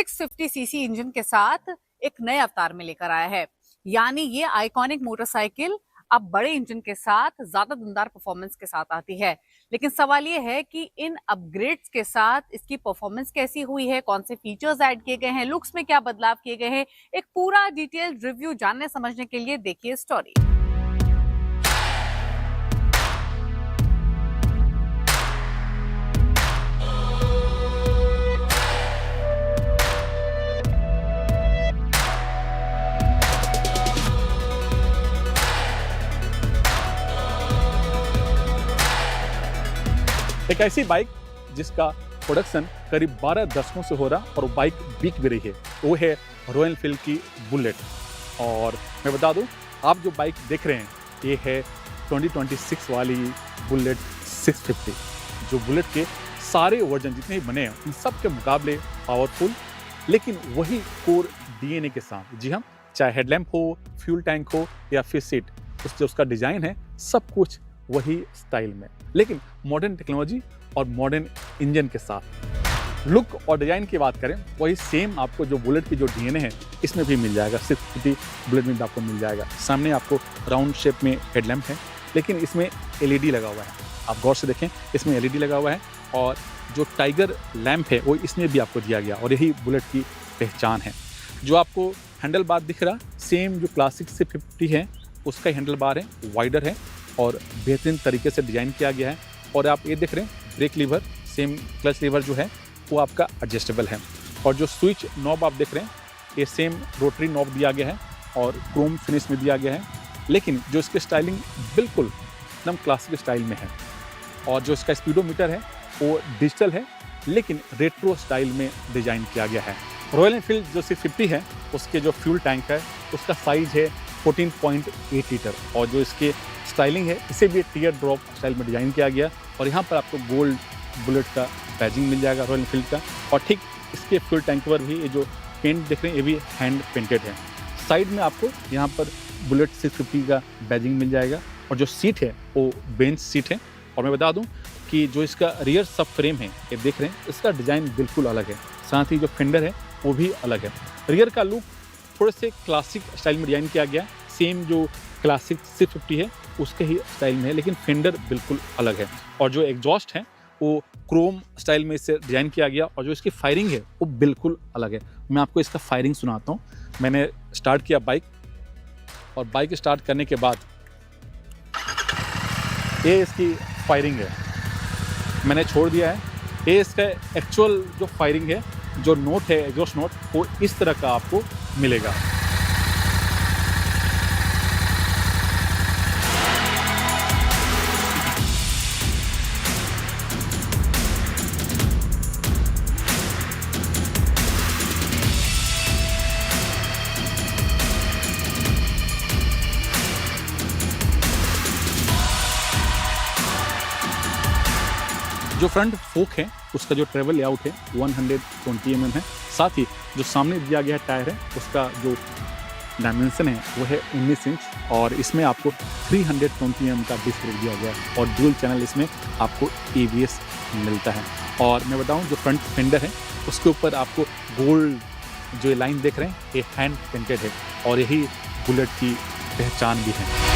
650 CC engine के साथ एक नए अवतार में लेकर आया है। यानी ये आइकॉनिक मोटरसाइकिल अब बड़े इंजन के साथ ज्यादा दमदार परफॉर्मेंस के साथ आती है। लेकिन सवाल ये है कि इन अपग्रेड्स के साथ इसकी परफॉर्मेंस कैसी हुई है, कौन से फीचर्स ऐड किए गए हैं, लुक्स में क्या बदलाव किए गए हैं। एक पूरा डिटेल्ड रिव्यू जानने समझने के लिए देखिए स्टोरी। एक ऐसी बाइक जिसका प्रोडक्शन करीब 12 दशकों से हो रहा और वो बाइक बिक भी रही है, वो है रॉयल एनफील्ड की बुलेट। और मैं बता दूं, आप जो बाइक देख रहे हैं ये है 2026 वाली बुलेट 650, जो बुलेट के सारे वर्जन जितने भी बने हैं उन सब के मुकाबले पावरफुल, लेकिन वही कोर डीएनए के साथ। जी हाँ, चाहे हेडलैम्प हो, फ्यूल टैंक हो या फिर सीट, उसका डिजाइन है सब कुछ वही स्टाइल में, लेकिन मॉडर्न टेक्नोलॉजी और मॉडर्न इंजन के साथ। लुक और डिजाइन की बात करें, वही सेम आपको जो बुलेट की जो डीएनए है इसमें भी मिल जाएगा। 650 बुलेट में भी आपको मिल जाएगा। सामने आपको राउंड शेप में हेडलैम्प है, लेकिन इसमें एलईडी लगा हुआ है। आप गौर से देखें, इसमें एलईडी लगा हुआ है और जो टाइगर लैम्प है वो इसमें भी आपको दिया गया, और यही बुलेट की पहचान है। जो आपको हैंडल बार दिख रहा, सेम जो क्लासिक 650 है उसका हैंडल बार है, वाइडर है और बेहतरीन तरीके से डिज़ाइन किया गया है। और आप ये देख रहे हैं brake lever, same clutch lever जो है वो आपका एडजस्टेबल है। और जो स्विच नॉब आप देख रहे हैं ये सेम रोटरी नॉब दिया गया है और क्रोम फिनिश में दिया गया है, लेकिन जो इसकी स्टाइलिंग बिल्कुल एकदम क्लासिक स्टाइल में है। और जो इसका स्पीडोमीटर है वो डिजिटल है, लेकिन रेट्रो स्टाइल में डिज़ाइन किया गया है। रॉयल एनफील्ड जो 650 है उसके जो फ्यूल टैंक है उसका साइज़ है 14.8 लीटर, और जो इसके स्टाइलिंग है इसे भी टीयर ड्रॉप स्टाइल में डिज़ाइन किया गया। और यहाँ पर आपको गोल्ड बुलेट का बैजिंग मिल जाएगा रॉयल एनफील्ड का। और ठीक इसके फ्यूल टैंक पर भी ये जो पेंट देख रहे हैं ये भी हैंड पेंटेड है। साइड में आपको यहाँ पर बुलेट 650 का बैजिंग मिल जाएगा। और जो सीट है वो बेंच सीट है। और मैं बता दूँ कि जो इसका रियर सब फ्रेम है ये देख रहे हैं, इसका डिज़ाइन बिल्कुल अलग है। साथ ही जो फेंडर है वो भी अलग है। रियर का लुक थोड़े से क्लासिक स्टाइल में डिज़ाइन किया गया, सेम जो क्लासिक 650 है उसके ही स्टाइल में है, लेकिन फेंडर बिल्कुल अलग है। और जो एग्जॉस्ट है वो क्रोम स्टाइल में इसे डिज़ाइन किया गया, और जो इसकी फायरिंग है वो बिल्कुल अलग है। मैं आपको इसका फायरिंग सुनाता हूँ। मैंने स्टार्ट किया बाइक, और बाइक स्टार्ट करने के बाद ये इसकी फायरिंग है, मैंने छोड़ दिया है। ये इसका एक्चुअल जो फायरिंग है, जो नोट है एग्जॉस्ट नोट, वो इस तरह का आपको मिलेगा। जो फ्रंट फोक है उसका जो ट्रेवल लेआउट है 120 mm है। साथ ही जो सामने दिया गया टायर है उसका जो डायमेंशन है वो है 19 इंच, और इसमें आपको 320 mm का डिस्क ब्रेक दिया गया है। और ड्यूल चैनल इसमें आपको ABS मिलता है। और मैं बताऊं, जो फ्रंट फेंडर है उसके ऊपर आपको गोल्ड जो लाइन देख रहे हैं ये हैंड पेंटेड है, और यही बुलेट की पहचान भी है।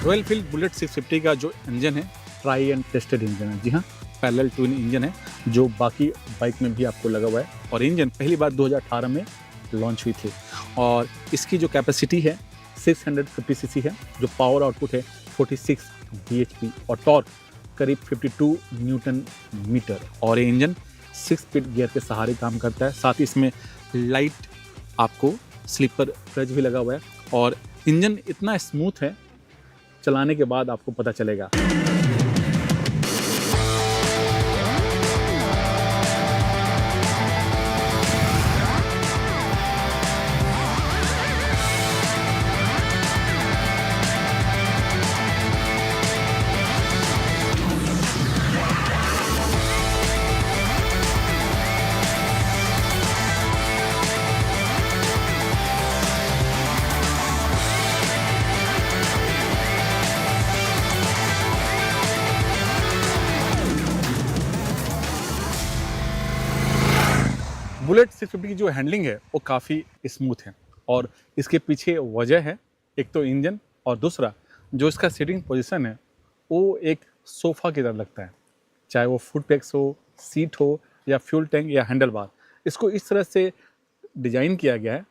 रॉयल एनफील्ड बुलेट 650 का जो इंजन है ट्राई एंड टेस्टेड इंजन है। जी हाँ, पैरेलल ट्विन इंजन है जो बाकी बाइक में भी आपको लगा हुआ है। और इंजन पहली बार 2018 में लॉन्च हुई थी, और इसकी जो कैपेसिटी है 650 सीसी है। जो पावर आउटपुट है 46 bhp और टॉर्क करीब 52 न्यूटन मीटर। और ये इंजन 6 स्पीड गियर के सहारे काम करता है। साथ ही इसमें लाइट आपको स्लीपर क्लच भी लगा हुआ है और इंजन इतना स्मूथ है, चलाने के बाद आपको पता चलेगा। बुलेट 650 की जो हैंडलिंग है वो काफ़ी स्मूथ है और इसके पीछे वजह है, एक तो इंजन और दूसरा जो इसका सीटिंग पोजीशन है वो एक सोफ़ा की तरह लगता है। चाहे वो फुट पैक्स हो, सीट हो या फ्यूल टैंक या हैंडल बार, इसको इस तरह से डिज़ाइन किया गया है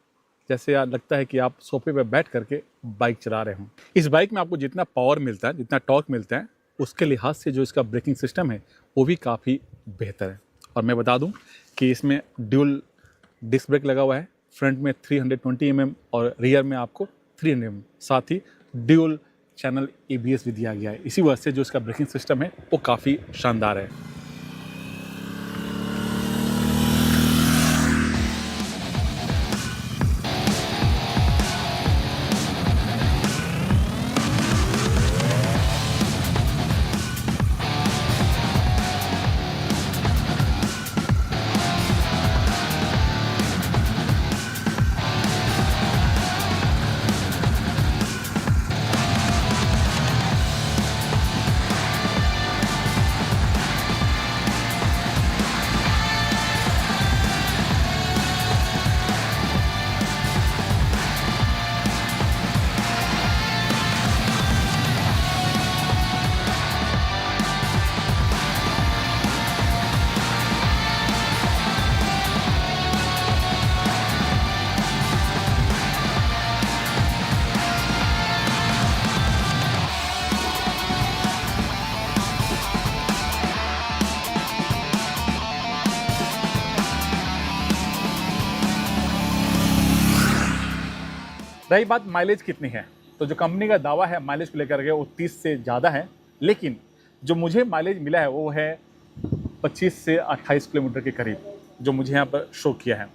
जैसे यार लगता है कि आप सोफे पर बैठ करके बाइक चला रहे हों। इस बाइक में आपको जितना पावर मिलता है, जितना टॉर्क मिलता है, उसके लिहाज से जो इसका ब्रेकिंग सिस्टम है वो भी काफ़ी बेहतर है। और मैं बता दूं कि इसमें ड्यूल डिस्क ब्रेक लगा हुआ है, फ्रंट में 320 mm और रियर में आपको 300 mm, साथ ही ड्यूल चैनल ABS भी दिया गया है। इसी वजह से जो इसका ब्रेकिंग सिस्टम है वो काफ़ी शानदार है। रही बात माइलेज कितनी है, तो जो कंपनी का दावा है माइलेज को लेकर के वो 30 से ज़्यादा है, लेकिन जो मुझे माइलेज मिला है वो है 25 से 28 किलोमीटर के करीब, जो मुझे यहाँ पर शो किया है।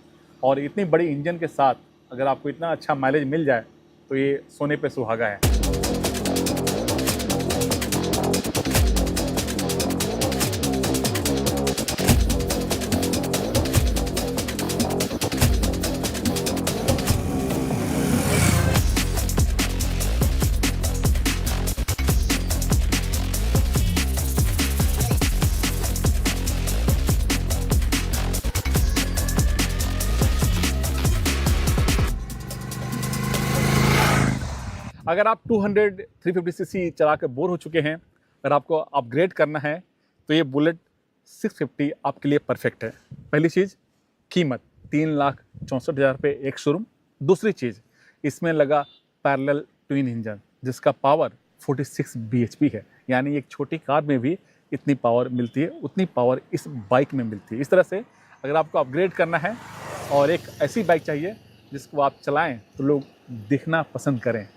और इतनी बड़ी इंजन के साथ अगर आपको इतना अच्छा माइलेज मिल जाए तो ये सोने पे सुहागा है। अगर आप 200-350 सीसी चला कर बोर हो चुके हैं, अगर आपको अपग्रेड करना है तो ये बुलेट 650 आपके लिए परफेक्ट है। पहली चीज़, कीमत 3,64,000 रुपये एक शोरूम। दूसरी चीज़, इसमें लगा पैरेलल ट्विन इंजन जिसका पावर 46 bhp है, यानी एक छोटी कार में भी इतनी पावर मिलती है, उतनी पावर इस बाइक में मिलती है। इस तरह से अगर आपको अपग्रेड करना है और एक ऐसी बाइक चाहिए जिसको आप चलाएं तो लोग दिखना पसंद करें,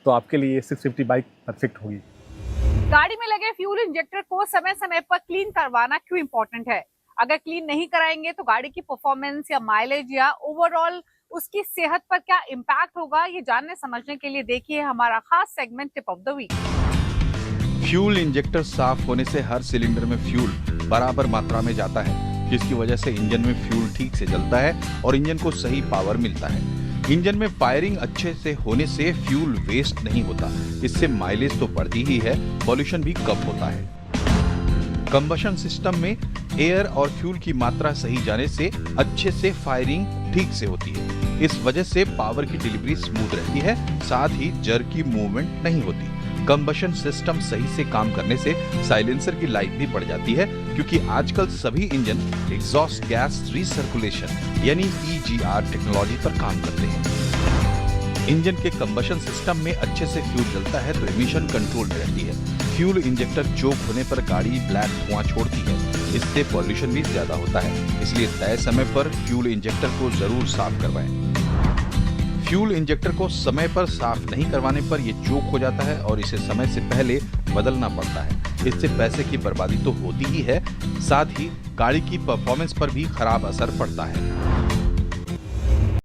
तो आपके लिए 650 बाइक परफेक्ट होगी। गाड़ी में लगे फ्यूल इंजेक्टर को समय समय पर क्लीन करवाना क्यों इंपॉर्टेंट है? अगर क्लीन नहीं कराएंगे तो गाड़ी की परफॉर्मेंस या माइलेज या ओवरऑल उसकी सेहत पर क्या इम्पैक्ट होगा, ये जानने समझने के लिए देखिए हमारा खास segment tip of the week. Fuel injector साफ होने से हर सिलेंडर में फ्यूल बराबर मात्रा में जाता है, जिसकी वजह से इंजन में फ्यूल ठीक से जलता है और इंजन को सही पावर मिलता है। इंजन में फायरिंग अच्छे से होने से फ्यूल वेस्ट नहीं होता, इससे माइलेज तो बढ़ती ही है, पॉल्यूशन भी कम होता है। कंबशन सिस्टम में एयर और फ्यूल की मात्रा सही जाने से अच्छे से फायरिंग ठीक से होती है। इस वजह से पावर की डिलीवरी स्मूथ रहती है, साथ ही जर्की मूवमेंट नहीं होती। कंबशन सिस्टम सही से काम करने से साइलेंसर की लाइफ भी बढ़ जाती है, क्योंकि आजकल सभी इंजन एग्जॉस्ट गैस रिसर्कुलेशन यानी EGR टेक्नोलॉजी पर काम करते हैं। इंजन के कंबशन सिस्टम में अच्छे से फ्यूल जलता है तो एमिशन कंट्रोल में रहती है। फ्यूल इंजेक्टर चोक होने पर गाड़ी ब्लैक धुआं छोड़ती है, इससे पॉल्यूशन भी ज्यादा होता है। इसलिए तय समय पर फ्यूल इंजेक्टर को जरूर साफ करवाएं। फ्यूल इंजेक्टर को समय पर साफ नहीं करवाने पर ये चोक हो जाता है और इसे समय से पहले बदलना पड़ता है। इससे पैसे की बर्बादी तो होती ही है, साथ ही गाड़ी की परफॉर्मेंस पर भी खराब असर पड़ता है।